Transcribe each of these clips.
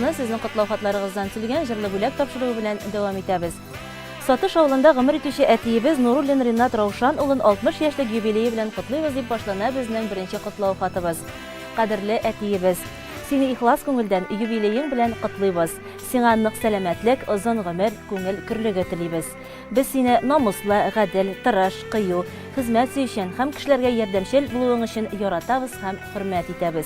программабызны сезнең котлау хатларыгыздан килгән җырлы бүләк тапшыруы белән дәвам итәбез. Сатыш авылында гомер итүче әтиебез Нуруллин Ринат Раушан улын 60 яшьлек юбилее белән котлыйбыз дип башлана безнең беренче котлау хатыбыз. Кадерле әтиебез, сине ихлас күңелдән юбилеең белән котлыйбыз. Сиңа нык сәламәтлек, озын гомер, күңел көрлеге телибез. Без сине намуслы, гадел, тырыш, кыю, хезмәт сөйчән һәм кешеләргә ярдәмчел булуың өчен яратабыз һәм хөрмәт итәбез.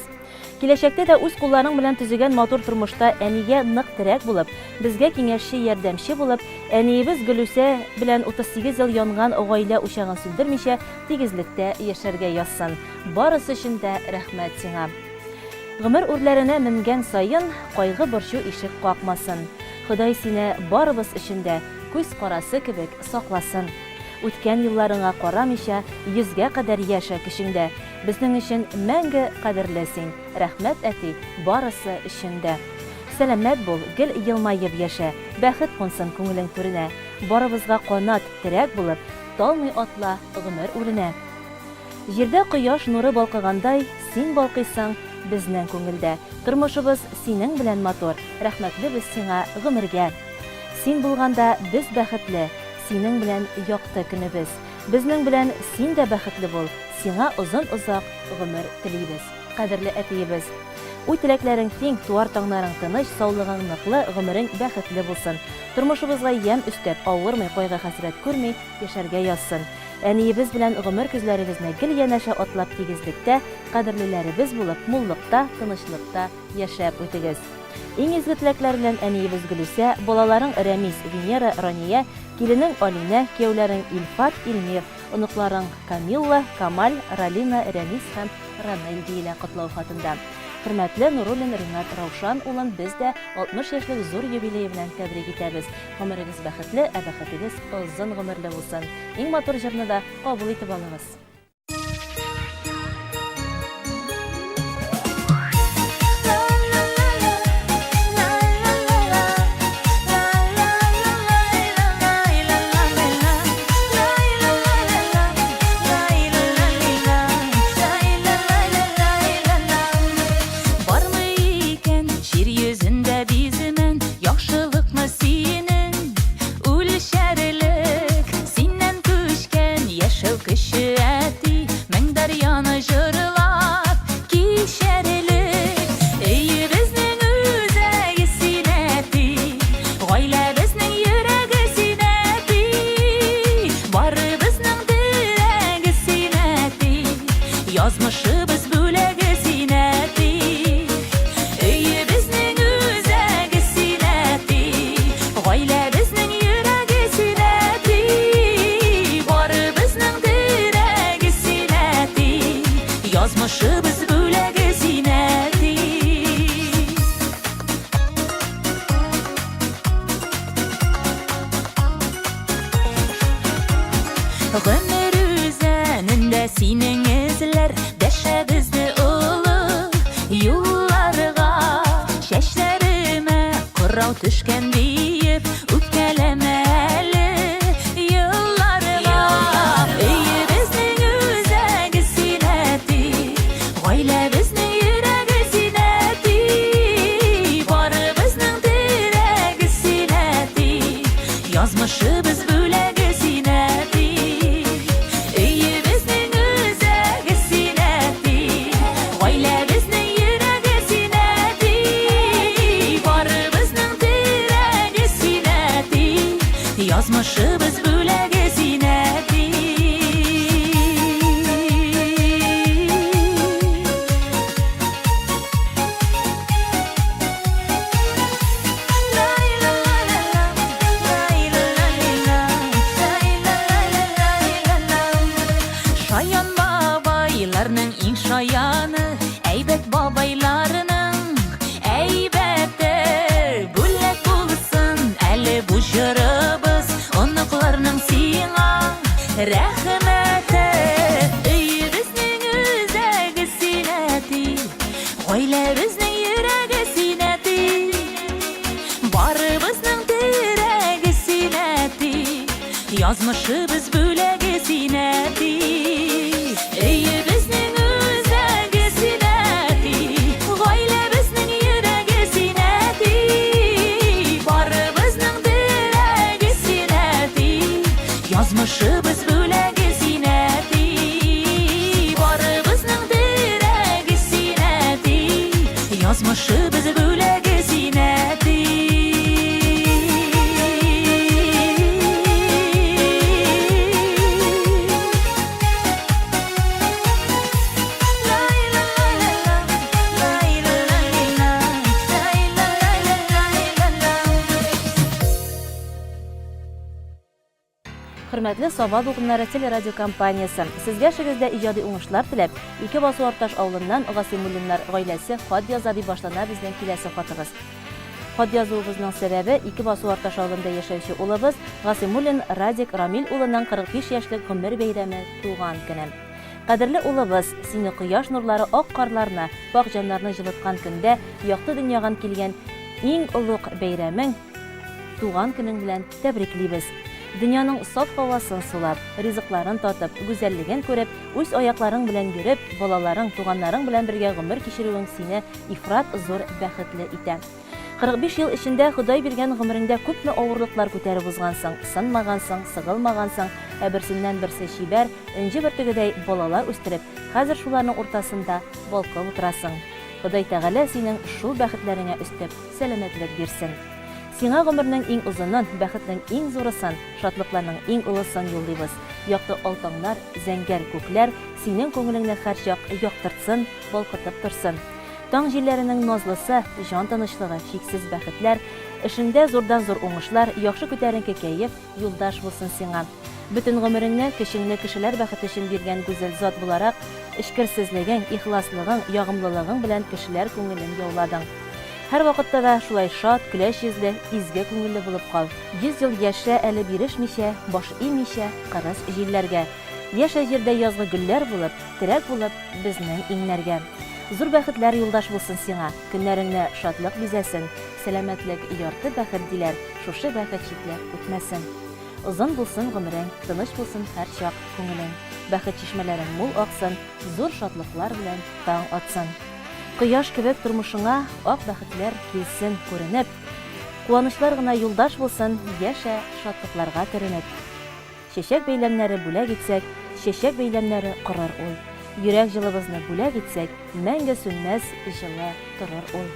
Киләчәктә дә үз кулларың белән төзегән матур тормышта әнигә нык терәк булып, безгә киңәшче, ярдәмче булып, әниебез Гөлүсә белән 38 ел янган гаилә учагын сүндермичә, тигезлектә яшәргә язсын. Барысы өчен дә рәхмәт сиңа. Гомер үрләренә менгән сайын кайгы борчу ишек какмасын. Ходай сине барыбыз өчен дә күз карасы кебек сакласын. Үткән елларыңа карамыйча, 100гә кадәр яшә кешеңдә. Безнең өчен мәңге кадерле син. Рәхмәт әти, барысы өчен дә. Сәламәт бул, гел елмаеп яшә. Бәхет кунсын күңелең түренә. Барыбызга канат, терәк булып, талмый атла гомер үренә. Җирдә кояш нуры балкыгандай, син балкыйсың безнең күңелдә. Тормышыбыз синең белән матур. Рәхмәтле без сиңа гомергә. Син булганда без бәхетле. Синең белән якты көнебез. Безнең белән син дә бәхетле бул. Сиңа озын-озак гомер телибез. Кадерле әтиебез, уй-теләкләрең тиң, туар таңнарың тыныч, саулыгың ныклы, гомерең бәхетле булсын. Тормышыбызга ям өстәп, авырмый, кайгы хәсрәт күрми, яшәргә язсын. Әниебез белән гомер күзләребезне гел янәшә атлап тигезлектә, кадерлеләребез булып, муллыкта, тынычлыкта яшәп үтегез. Иң изге теләкләр белән әниебез Гөлүсә, балаларың Рәмис, Венера, Рания, киленең Алинә, кияүләрең Илфат, Илмир, оныкларың Камилла, Камаль, Ралина, Рәмис һәм Ранил диелә котлау хатында. Хөрмәтле Нуруллин Ринат Раушан улын без дә 60 яшьлек зур юбилей белән тәбрик итәбез. Гомерегез бәхетле, бәхетегез озын гомерле булсын. Иң матур җырны да кабул итеп алыгыз. Yazmışыбыз бүләге синәти, өйе безнең үзәге синәти, гаилә безнең йөрәге синәти, бары безнең терәге синәти, язмышыбыз бүләге синәти. Гомер үзәнендә синең эзләр, дәшәбезне олы юлларга, чәчләремә кырау төшкән диеп, үпкәләмә әле елларга. Өйе безнең үзәге синәти, гаилә безнең йөрәге синәти, бары безнең терәге синәти, язмышыбыз бүләге синәти. Yazmışыбыз бүләге синәти. Шаян бабайларның иң шаяны, әйбәт бабайларының әйбәте, бүләк булсын әле бу җырыбыз, оныкларның сиңа рәхмәте. Өйе безнең үзәге синәти, гаилә безнең йөрәге синәти, барыбызның терәге синәти, язмышыбыз бүләге синәти. Өйе безнең үзәге синәти, гаилә безнең йөрәге синәти, Язмышыбыз бүләге синәти, барыбызның дирәге синәти. Язмышыбыз бүләге синәти. Хөрмәтле Саба Дулкыннары телерадио компаниясе, сезгә шигездә иҗади уңышлар теләп, Ике Басу Арташ авылыннан Гасыймуллиннар гаиләсе хат яза дип башлана безнең киләсе хатыбыз. Хат язуыбызның сәбәбе Ике Басу Арташ авылында яшәүче улыбыз Гасыймуллин Радик Рамил улының 45 яшьлек гомер бәйрәме туган көне. Кадерле улыбыз, сине кояш нурлары ак карларына, пак җаннарны җылыткан көндә якты дөньяга килгән иң олуг бәйрәмең туган көнең белән тәбриклибез. Дөньяның саф һавасын сулап, ризыкларын татып, гүзәллеген күреп, үз аякларың белән йөреп, балаларың, туганнарың белән бергә гомер кичерүең сине ифрат зур бәхетле итә. 45 ел эчендә Ходай биргән гомереңдә күпме авырлыклар күтәреп узгансың, сынмагансың, сыгылмагансың, ә берсеннән берсе чибәр, инҗе бөртегедәй балалар үстереп, хәзер шуларның уртасында балкып утырасың. Ходай Тәгалә синең шул бәхетләреңә өстәп сәламәтлек бирсен. Сиңа гомернең иң узынын, бәхетнең иң зурысын, шатлыкларның иң улысын юллыйбыз. Якты алтыннар, зәңгәр күкләр синең күңелеңне һәрчак яктыртсын, балкытып торсын. Таң җилләренең назлысы, җан тынычлыгы, чиксез бәхетләр, эшендә зурдан-зур уңышлар, яхшы күтәренке кәеф юлдаш булсын сиңа. Бөтен гомереңне кешеләр бәхете өчен биргән гүзәл зат буларак, эшкерсезлегең, ихласлыгың, ягымлылыгың белән кешеләр күңелен яуладың. Һәр вакытта да шулай шат, көләч йөзле, изге күңелле булып кал. 100 ел яшә, әле бирешмичә, баш имичә, кырыс җилләргә. Яшә җирдә язгы гөлләр булып, терәк булып безнең иңнәргә. Зур бәхетләр юлдаш булсын сиңа, көннәреңне шатлык бизәсен, сәламәтлек ярты бәхет диләр, шушы бәхет чикләп үтмәсен. Озын булсын гомерең, тыныч булсын һәр чак күңелең. Бәхет чишмәләрең мул аксын, зур шатлыклар белән таң атсын. Кояш кебек тормышыңа ак бәхетләр килсен күренеп, куанычлар гына юлдаш булсын, яшә шатлыкларга төренеп. Чәчәк бәйләмнәре бүләк итсәк, чәчәк бәйләмнәре корыр ул. Йөрәк җылыбызны бүләк итсәк, мәңге сүнмәс җылы торыр ул.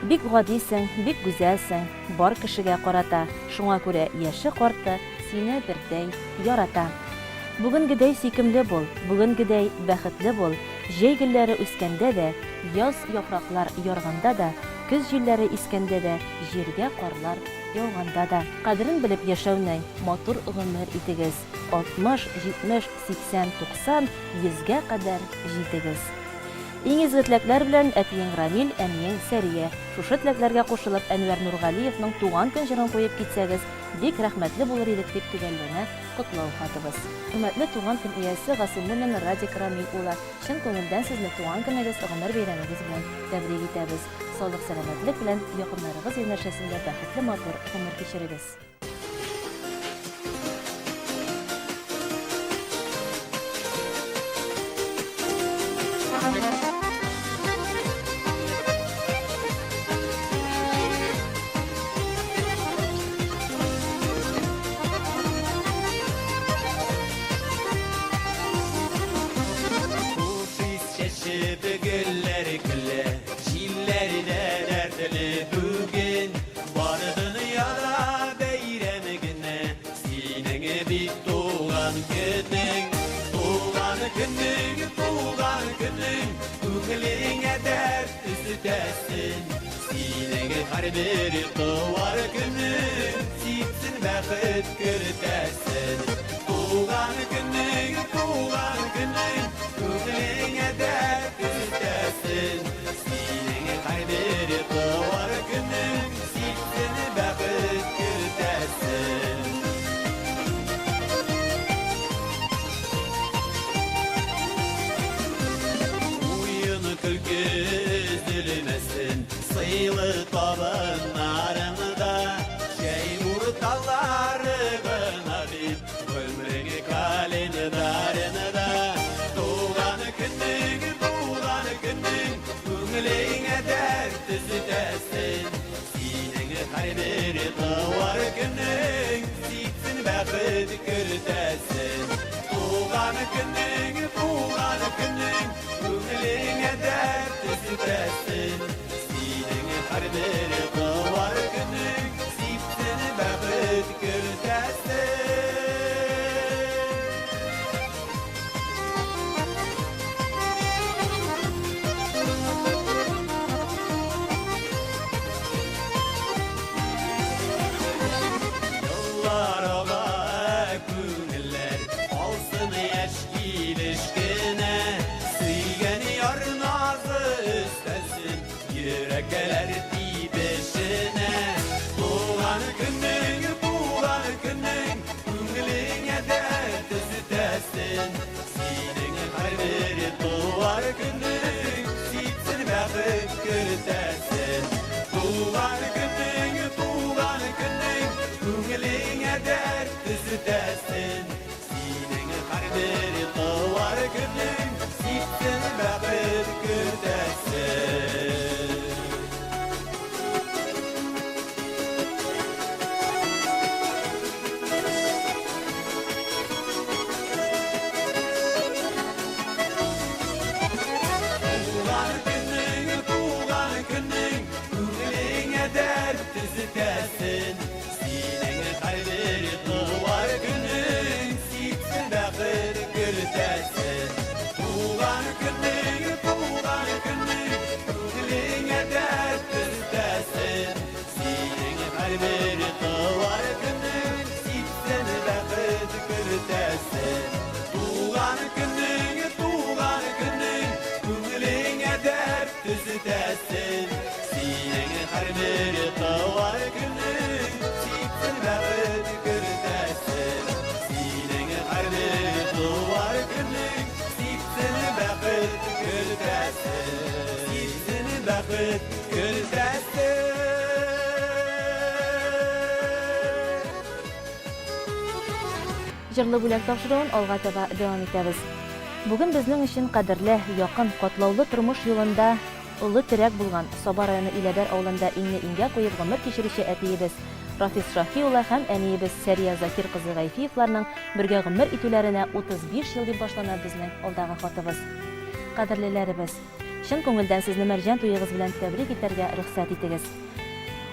Бик гадисең, бик гүзәлсең, бар кешегә карата, шуңа күрә яше карты сине бердәй ярата. Бүгенгедәй сөйкемле бул, бүгенгедәй бәхетле бул. Җәй гөлләре үскәндә дә, яз яфраклар ярганда да, көз җилләре искәндә дә, җиргә карлар яуганда да. Кадерен белеп яшәүнең матур гомер итегез. 60, 70, 80, 90, 100гә кадәр җитегез. Иң изге теләкләр белән әтиең Рамил, әниең Сәрия. Шушы теләкләргә кушылып Әнвәр Нургалиевның туган көн җырын куеп китсәгез, бик рәхмәтле булыр идек дип төгәлләнә котлау хатыбыз. Хөрмәтле туган көн иясе Гасыймуллин Радик Рамил улы, чын күңелдән сезне туган көнегез, гомер бәйрәмегез белән тәбрик итәбез. Саулык, сәламәтлек белән якыннарыгыз янәшәсендә бәхетле матур гомер кичерегез. Biri tuvar günün, sitsin bәхет күртәсен. Туган günün, күңелеңә дәрт күртәсен. Синең бiri tuvar günün, sitsin bәхет күртәсен. Уен көлке üzülmesin, сыйлы табыннарында, җәй урталары гына дип, гомрең календарында. Туган көнең, күңелеңә дәрт түзәсен. Синең һәр бер туар көнең, ситсен бәхет көртәсен. Туған күнің, күңіліңе дәрт түзетәсен. Сенің һәр бір туар күнің, сиптен бәхет көртәсен. Yürekler dibesine. Tuğan günün, Күңіліңе дәрт түзетәсен. Сенің һәр бір туар күнің, сиптен бәхет көртәсен. Туған күнің, Күңіліңе дәрт түзетәсен. Сенің һәр бір туар күнің, сиптен бәхет көртәсен. Күңіліңе дәрт түзетәсен. Сенің һәр бір туар күнің, сиптен бәхет көртәсен. Туған күнің, Күңіліңе дәрт түзетәсен. Сенің һәр бір туар күнің, сиптен бәхет көртәсен. Туған күнің, Күңіліңе дәрт түзетәсен. Сенің һәр бір туар күнің, сиптен бәхет көртәсен. Сенің һәр бір туар күнің, сиптен бәхет көртәсен. Сиптен бәхет көртәсен. Җырлы бүләк тапшыруын алга таба дәвам итәбез. Бүген безнең өчен кадерле, якын, катлаулы тормыш юлында улы терәк булган Саба районы Иләбәр авылында иңне-иңгә куеп гомер кичерүче әтиебез Рафис Шаһи улы һәм әниебез Сәрия Закир кызы Гайфиевларның бергә гомер итүләренә 35 ел дип башлана безнең алдагы хатыбыз. Кадерлеләребез, чын күңелдән сезне Мәрҗән туегыз белән тәбрик итәргә рөхсәт итегез.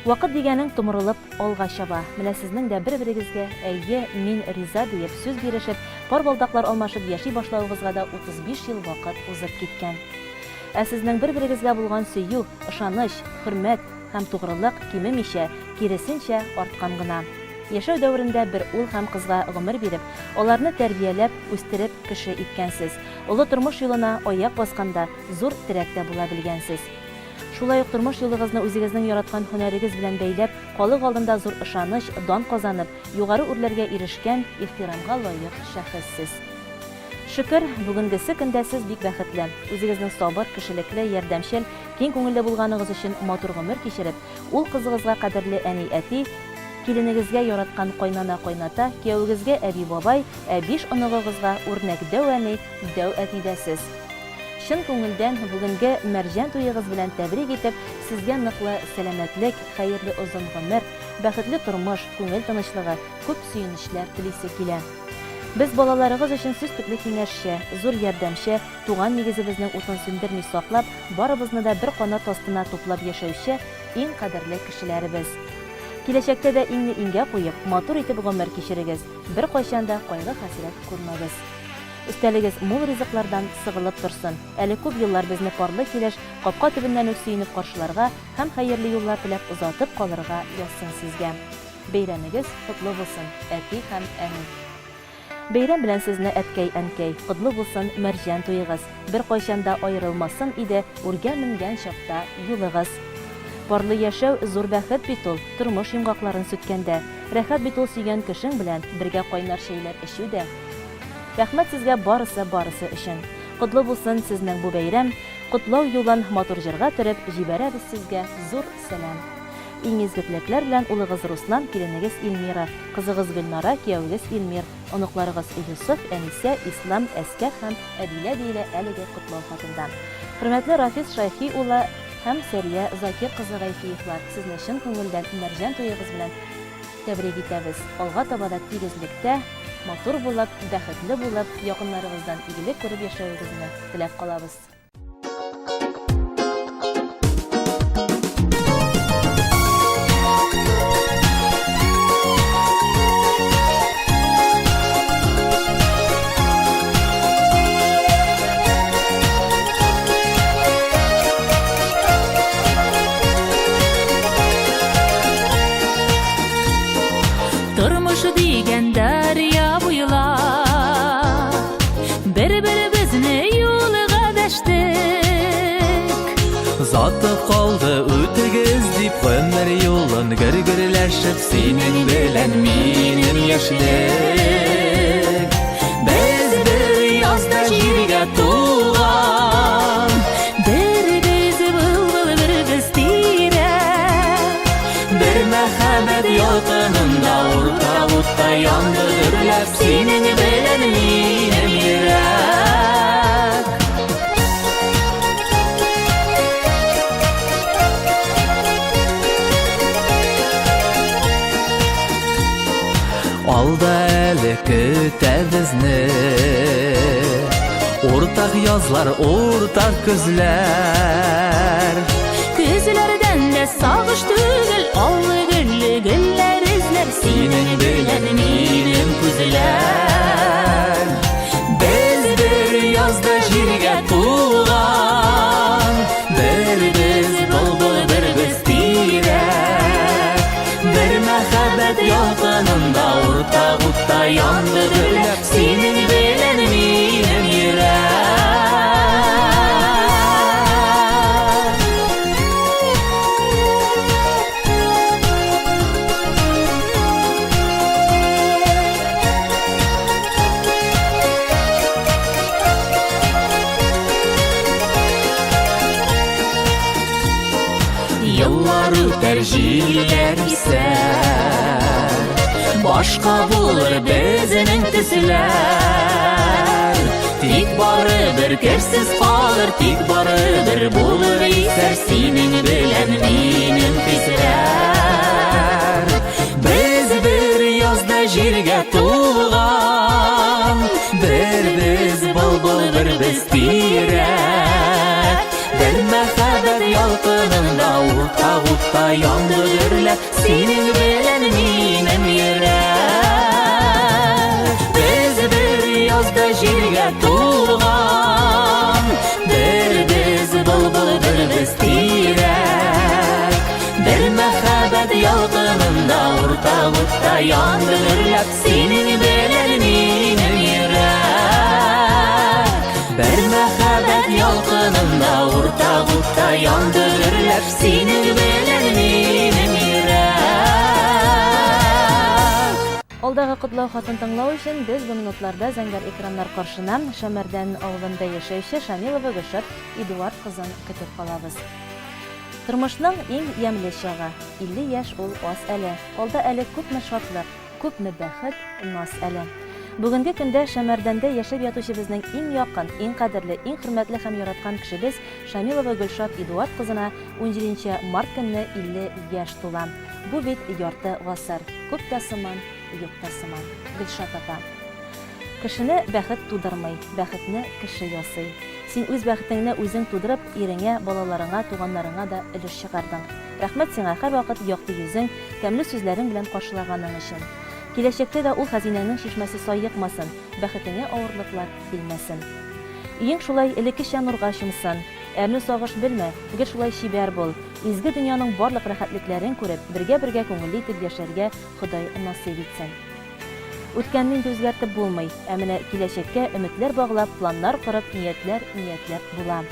Вакыт дигәнең томырылып алга чаба. Менә сезнең дә бер-берегезгә әйе, мин риза диеп сүз бирешеп, пар балдаклар алмашып яши башлавыгызга да 35 ел вакыт узып киткән. Ә сезнең бер-берегезгә булган сөю, ышаныч, хөрмәт һәм тугрылык кимемичә, киресенчә арткан гына. Яшәү дәврендә бер ул һәм кызга гомер биреп, аларны тәрбияләп, үстереп кеше иткәнсез. Улы тормыш юлына аяк басканда зур терәктә була белгәнсез. Шулай ук тормыш юлыгызны үзегезнең яраткан һөнәрегез белән бәйләп, халык алдында зур ышаныч, дан казанып, югары үрләргә ирешкән, ихтирамга лаек шәхессез. Шөкер, бүгенгесе көндә сез бик бәхетле. Үзегезнең сабыр, кешелекле, ярдәмчел, киң күңелле булганыгыз өчен матур гомер кичереп, ул кызыгызга кадерле әни-әти, киленегезгә яраткан кайнана-кайната, кияүгезгә әби-бабай, ә 5 оныгыгызга үрнәк дәү-әни, дәү-әтидәсез. Чын күңелдән бүгенге Мәрҗән туегыз белән тәбрик итеп, сезгә ныклы сәламәтлек, хәерле озын гомер, бәхетле тормыш, күңел тынычлыгы, күп сөенечләр телисе килә. Без балаларыгыз өчен сүз төпле киңәшче, зур ярдәмче, туган нигезебезнең утын сүндерми саклап, барыбызны да бер канат астына туплап яшәүче иң кадерле кешеләребез. Киләчәктә дә иңне-иңгә куеп, матур итеп гомер кичерегез, бер кайчан да кайгы-хәсрәт күрмәгез. Өстәлегез мул ризыклардан сыгылып торсын. Әле күп еллар безне парлы килеш капка төбеннән үк сөенеп каршыларга һәм хәерле юллар теләп озатып калырга язсын сезгә. Бәйрәмегез котлы булсын, әти һәм әни. Бәйрәм белән сезне әткәй-әнкәй, котлы булсын Мәрҗән туегыз. Бер кайчан да аерылмасын иде үргә менгән чакта юлыгыз. Парлы яшәү зур бәхет бит ул, тормыш йомгакларын сүткәндә. Рәхәт бит ул сөйгән кешең белән бергә кайнар шәйләр эчүдә. Рәхмәт сезгә барысы өчен. Котлы булсын сезнең бу бәйрәм. Котлау юлын матур җырга төреп җибәрәбез сезгә зур сәлам. Иң изге теләкләр белән улыгыз Руслан, киленегез Илмира, кызыгыз Гөлнара, кияүгез Илмир, оныкларыгыз Юсуф, Әнисә, Ислам, Әскәр һәм Әдилә диелә әлеге котлау хатында. Хөрмәтле Рафис Шаһи улы һәм Сәрия Закир кызы Гайфиевлар, сезне чын күңелдән Мәрҗән туегыз белән тәбрик итәбез. Алга таба да тигезлектә, матур булып, бәхетле булып, якыннарыгыздан игелек күреп яшәвегезне теләп калабыз. Durmuş diyen derya boylar bir-birimizni yo'liga dashdik. Zotib qoldi o'tigiz deb qonlar yo'lin gir-girlashib sening bilan mening yoshlik. Biz bir yozda yerga tug'an, Bir-biz bulbul bir-biz tiyrak. bir mahabbet yolqinida o'rtaq o'tda yondirlab sening bilan mening yurak. Alda eli küte bizni Ortak yazlar, ortak gözler Күзләрдән дә сагыш түгел, аллы гөлле гөлләр эзләр Senin bilen benim күзләр Biz bir yazda jirge tuğan Bir biz bulbul, bir biz tiyrak Bir mehabbet yolqinida ortak o'tda yondirlab Senin bilen mening yurak. Yıllar öter jiller ise Başka bulur bizning tüsler Tik barıdır kersiz kalır Tik barıdır bulur iser Senin bilen mening tüsler Biz bir yazda jirge tuğan Bir biz bulbul bir biz tiyrak Bir mehabbet yolqinida o'rtaq o'tda yondirlab Sening bilan mening yurak. Biz bir yozda jirga tug'an Bir biz bulbul, bir biz tiyrak Bir mehabbet yolqinida o'rtaq o'tda yondirlab Sening bilan mening yurak. Bir mehabbet yolqinida o'rtaq o'tda yondirlab Sening bilan mening yurak. Алдагы котлау хатын тыңлау өчен без бу минутларда зәңгәр экраннар каршына Шәмәрдән авылында яшәүче Шамилова Гөлшат Эдуард кызын көтеп калабыз. Тормышның иң ямьле чагы, 50 яшь ул аз әле. Алда әле күпме шатлык, күпме бәхет, наз әле. Бүгенге көндә Шәмәрдәндә яшәп ятучы безнең иң якын, иң кадерле, иң хөрмәтле һәм яраткан кешебез Шамилова Гөлшат Эдуард кызына 17 март көнне 50 яшь тула. Бу бит ярты гасыр. Күп тә сыман, юк та сыман. Гөлшат апа. Кешене бәхет тудырмый, бәхетне кеше ясый. Син үз бәхетеңне үзең тудырып, иреңә, балаларыңа, туганнарыңа да өлеш чыгардың. Рәхмәт сиңа һәрвакыт якты йөзең, тәмле сүзләрең белән каршылаганың өчен. Киләчәктә дә ул хәзинәнең шишмәсе саекмасын, бәхетеңә авырлыклар килмәсен. Иң шулай элеккечә нурга чумсын. Әрне сагыш белмә, гел шулай чибәр бул. Изге дөньяның барлык рәхәтлекләрен күреп, бергә күңелле итеп яшәргә Ходай насыйп итсен. Үткәнне үзгәртеп булмый, ә менә киләчәккә өметләр баглап, планнар корып, ниятләр була.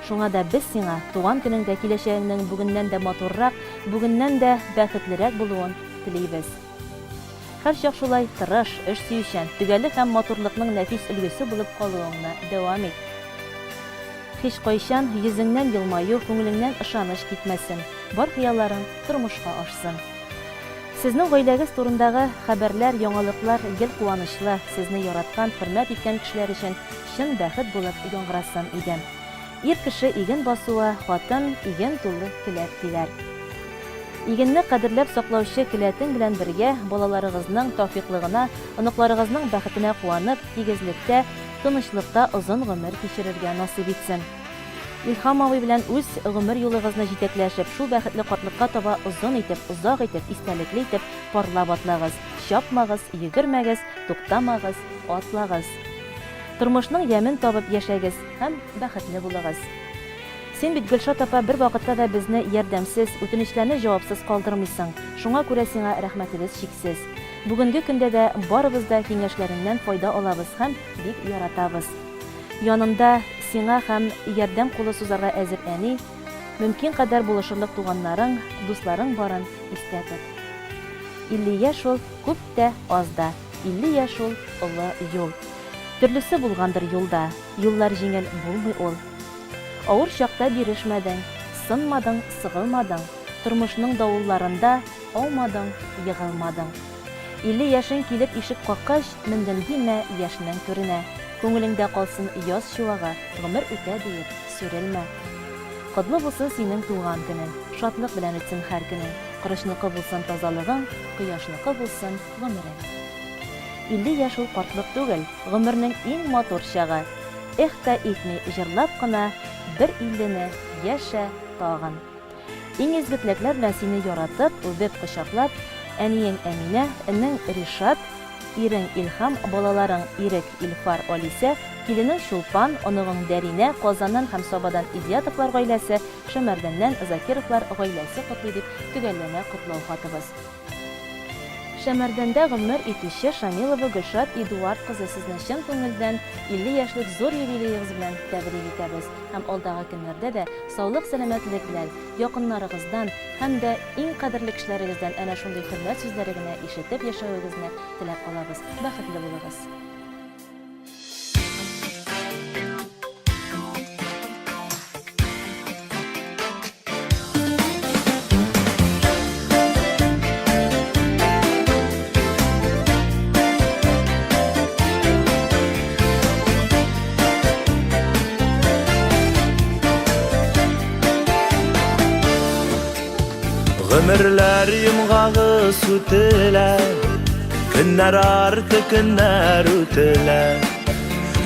Шуңа да без сиңа туган көнеңдә киләчәгеңнең бүгеннән дә матуррак, бүгеннән дә бәхетлерәк булуын телибез. Һәр чак шулай тырыш, эш сөючән, төгәллек һәм матурлыкның нәфис өлгесе булып калуыңны дәвам ит. Һич кайчан йөзеңнән елмаю, күңелеңнән ышаныч китмәсен. Бар хыялларың тормышка ашсын. Сезнең гаиләгез турындагы хәбәрләр, яңалыклар гел куанычлы, сезне яраткан, хөрмәт иткән кешеләр өчен чын бәхет булып яңгырасын иде. Ир кеше иген басуы, хатын иген тулы келәр диләр. Игенне кадерләп саклаучы келәтең белән бергә балаларыгызның тауфиклыгына, оныкларыгызның бәхетенә куанып, тигезлектә, тынычлыкта озын гомер кичерергә насыйп итсен. Илһам абый белән үз гомер юлыгызны җитәкләшеп, шул бәхетле картлыкка таба озын итеп, озак итеп, истәлекле итеп парлап атлагыз. Чапмагыз, йөгермәгез, туктамагыз, атлагыз. Тормышның ямен табып яшәгез һәм бәхетле булыгыз. Син бит Гөлшат апа бер вакытта да безне ярдәмсез, үтенечләрне җавапсыз калдырмыйсың. Шуңа күрә сиңа рәхмәтебез чиксез. Бүгенге көндә дә барыбыз да киңәшләреңнән файда алабыз һәм бик яратабыз. Янымда сиңа һәм ярдәм кулы сузарга әзер әни, мөмкин кадәр булышырлык туганнарың, дусларың барын истә тот. 50 яшь ул күп тә аз да, 50 яшь ул олы юл. Төрлесе булгандыр юлда, юллар җиңел булмый ул. Авыр чакта бирешмәдең, сынмадың, сыгылмадың, тормышның давылларында аумадың, егылмадың. 50 яшың килеп ишек каккач, мендем димә, яшьнең күренә. Күңелеңдә калсын яз чуагы, гомер үтә диеп сүрелмә. Котлы булсын синең туган көнең, шатлык белән үтсен һәр көнең. Кырышныкы булсын тазалыгың, кояшныкы булсын гомерең. 50 яшь ул картлык түгел, гомернең иң матур чагы. Эх та итми җырлап кына, бер 50-не яшә тагын. Иң изге теләкләр белән сине яратып, үбеп кочаклап, әниең Әминә, энең Ришат, ирең Илһам, балаларың Ирек, Илфар, Алисә, киленең Шулпан, оныгың Дәринә, Казаннан һәм Сабадан Идиятовлар гаиләсе, Шәмәрдәннән Закировлар гаиләсе котлый дип төгәлләнә котлау хатыбыз. Шәмәрдәндә гомер итүче Шамилова Гөлшат Эдуард кызы сезне чын күңелдән 50 яшьлек зур юбилеегыз белән тәбрик итәбез һәм алдагы көннәрдә дә саулык, сәламәтлек белән якыннарыгыздан һәм дә иң кадерле кешеләрегездән әнә шундый хөрмәт сүзләре генә ишетеп яшәвегезне теләп калабыз. Бәхетле булыгыз. Гомерләр йомгагы сүтелә, көннәр арты көннәр үтелә.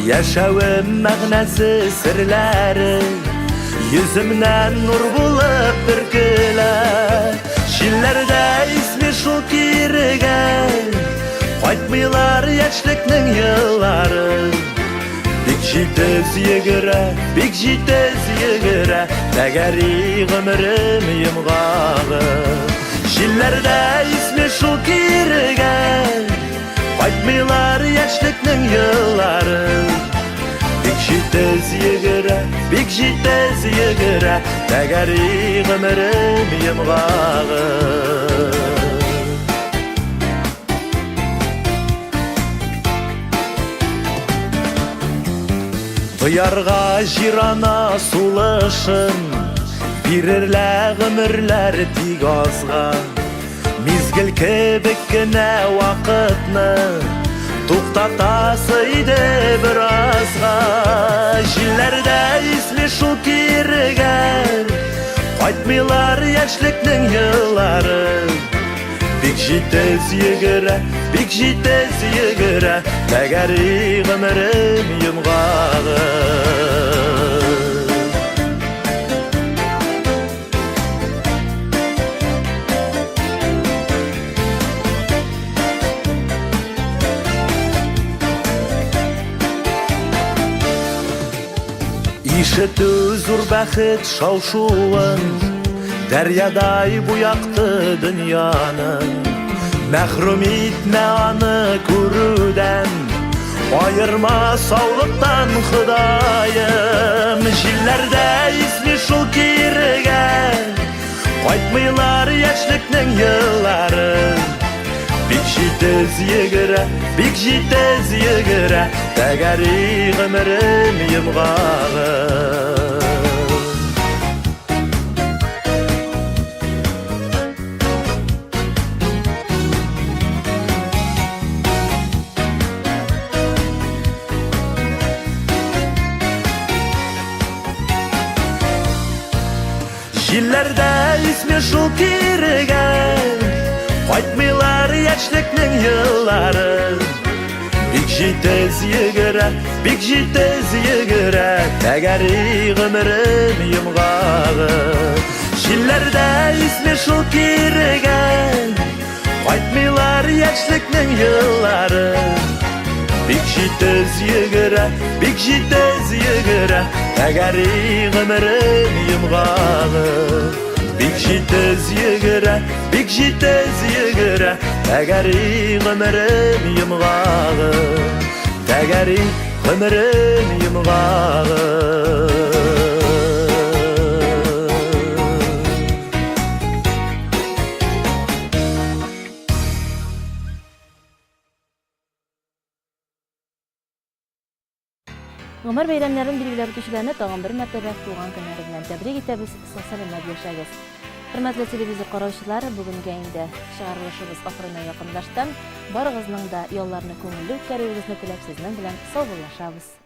Яшәвем мәгънәсе серләре, йөземнән нур булып бөркелә. Җилләрдә исми шул кирегән, кайтмыйлар яшьлекнең еллары. Бик җитез йөгерә, тәгәри гомерем йомгагы. Җилләрдә исми шул кирегән, кайтмыйлар яшьлекнең еллары. Бик җитез йөгерә, тәгәри гомерем йомгагы. Кыярга җирана сулышын, бирерләр гомерләр тик азга. Мизгел кебек кенә вакытны туктатасы иде бер азга. Җилләрдә исми шул кирегән, кайтмыйлар яшьлекнең еллары. Бик җитез йөгерә, тәгәри гомерем йомгагы. Ишетү зур бәхет шау-шуын, дәрьядай буякты дөньяны. Мәхрүм итмә аны күрүдән, аерма саулыктан Ходаем. Җилләрдә исми шул кирегән, кайтмыйлар яшьлекнең еллары. Бик җитез йөгерә, тәгәри гомерем йомгагы. Şillerde ismi şul kirgen, Kaytmılar yaşlıkның yılları. Bik jitez yigire, bik jitez yigire, Tegeri gımırım yımgağı. Şillerde ismi şul kirgen, Kaytmılar yaşlıkның yılları. Bik jitez yigire, bik jitez yigire, Tegeri gımırım yımgağı. Bik jitez yigire, bik jitez yigire, Tegeri gımırım yımgağı. Tegeri gımırım yımgağı. Ömer bayramların bilgileri düşülerine tağın bir mertebe tuğan günleri bilen tebrik etəbiz, sağ-salamat yaşayız. Hürmetli televizyon qarawçılar, bugün geyinde çağrılışımız ahırına yakınlaştan, barığızның da yollarını köngüllü ötkərüyüzünü tilep sizden bilen sağ bulaşabız.